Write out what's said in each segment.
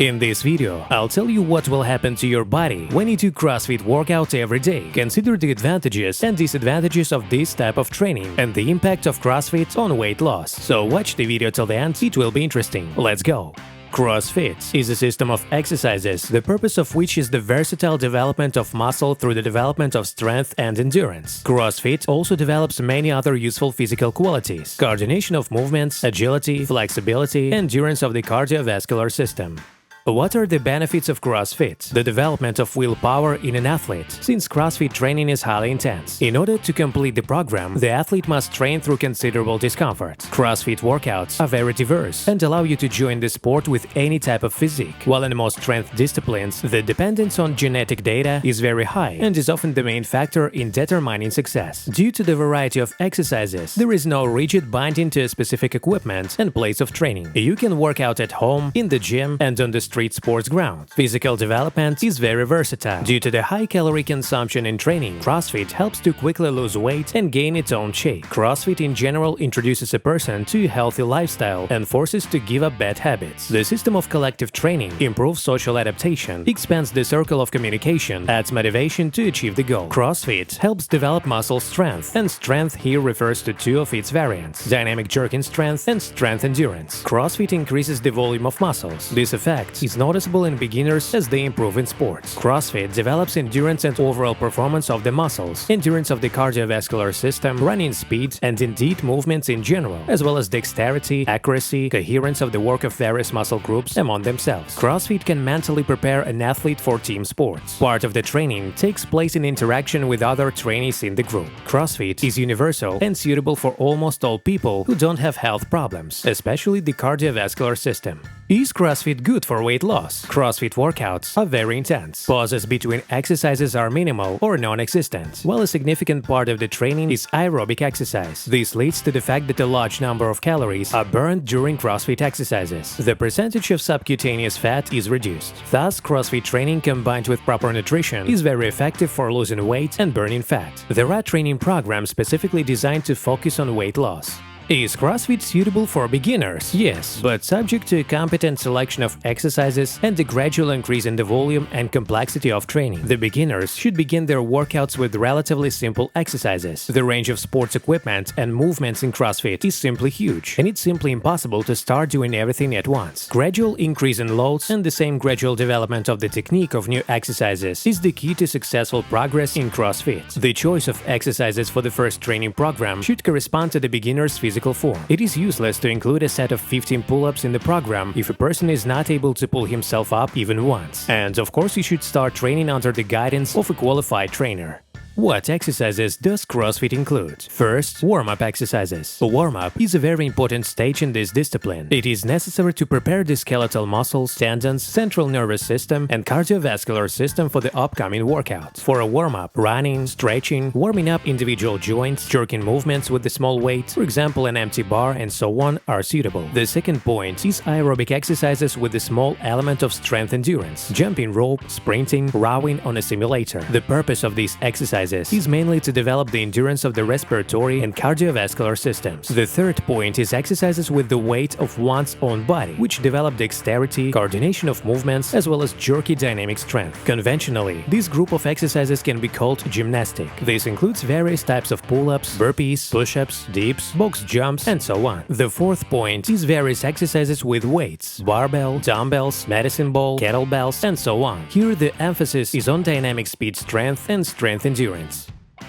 In this video, I'll tell you what will happen to your body when you do CrossFit workouts every day. Consider the advantages and disadvantages of this type of training and the impact of CrossFit on weight loss. So watch the video till the end, it will be interesting. Let's go! CrossFit is a system of exercises, the purpose of which is the versatile development of muscle through the development of strength and endurance. CrossFit also develops many other useful physical qualities: coordination of movements, agility, flexibility, endurance of the cardiovascular system. What are the benefits of CrossFit? The development of willpower in an athlete, since CrossFit training is highly intense. In order to complete the program, the athlete must train through considerable discomfort. CrossFit workouts are very diverse and allow you to join the sport with any type of physique, while in most strength disciplines, the dependence on genetic data is very high and is often the main factor in determining success. Due to the variety of exercises, there is no rigid binding to a specific equipment and place of training. You can work out at home, in the gym, and on the street sports ground. Physical development is very versatile. Due to the high calorie consumption in training, CrossFit helps to quickly lose weight and gain its own shape. CrossFit in general introduces a person to a healthy lifestyle and forces to give up bad habits. The system of collective training improves social adaptation, expands the circle of communication, adds motivation to achieve the goal. CrossFit helps develop muscle strength, and strength here refers to two of its variants: dynamic jerking strength and strength endurance. CrossFit increases the volume of muscles. This effect is noticeable in beginners as they improve in sports. CrossFit develops endurance and overall performance of the muscles, endurance of the cardiovascular system, running speed, and indeed movements in general, as well as dexterity, accuracy, coherence of the work of various muscle groups among themselves. CrossFit can mentally prepare an athlete for team sports. Part of the training takes place in interaction with other trainees in the group. CrossFit is universal and suitable for almost all people who don't have health problems, especially the cardiovascular system. Is CrossFit good for weight loss? CrossFit workouts are very intense. Pauses between exercises are minimal or non-existent, while a significant part of the training is aerobic exercise. This leads to the fact that a large number of calories are burned during CrossFit exercises. The percentage of subcutaneous fat is reduced. Thus, CrossFit training combined with proper nutrition is very effective for losing weight and burning fat. There are training programs specifically designed to focus on weight loss. Is CrossFit suitable for beginners? Yes, but subject to a competent selection of exercises and a gradual increase in the volume and complexity of training. The beginners should begin their workouts with relatively simple exercises. The range of sports equipment and movements in CrossFit is simply huge, and it's simply impossible to start doing everything at once. Gradual increase in loads and the same gradual development of the technique of new exercises is the key to successful progress in CrossFit. The choice of exercises for the first training program should correspond to the beginner's physical form. It is useless to include a set of 15 pull-ups in the program if a person is not able to pull himself up even once. And of course, you should start training under the guidance of a qualified trainer. What exercises does CrossFit include? First, warm-up exercises. A warm-up is a very important stage in this discipline. It is necessary to prepare the skeletal muscles, tendons, central nervous system, and cardiovascular system for the upcoming workout. For a warm-up, running, stretching, warming up individual joints, jerking movements with a small weight, for example an empty bar, and so on, are suitable. The second point is aerobic exercises with a small element of strength endurance: jumping rope, sprinting, rowing on a simulator. The purpose of these exercises is mainly to develop the endurance of the respiratory and cardiovascular systems. The third point is exercises with the weight of one's own body, which develop dexterity, coordination of movements, as well as jerky dynamic strength. Conventionally, this group of exercises can be called gymnastic. This includes various types of pull-ups, burpees, push-ups, dips, box jumps, and so on. The fourth point is various exercises with weights: barbell, dumbbells, medicine ball, kettlebells, and so on. Here the emphasis is on dynamic speed strength and strength endurance.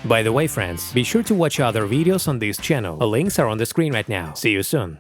By the way, friends, be sure to watch other videos on this channel. Links are on the screen right now. See you soon!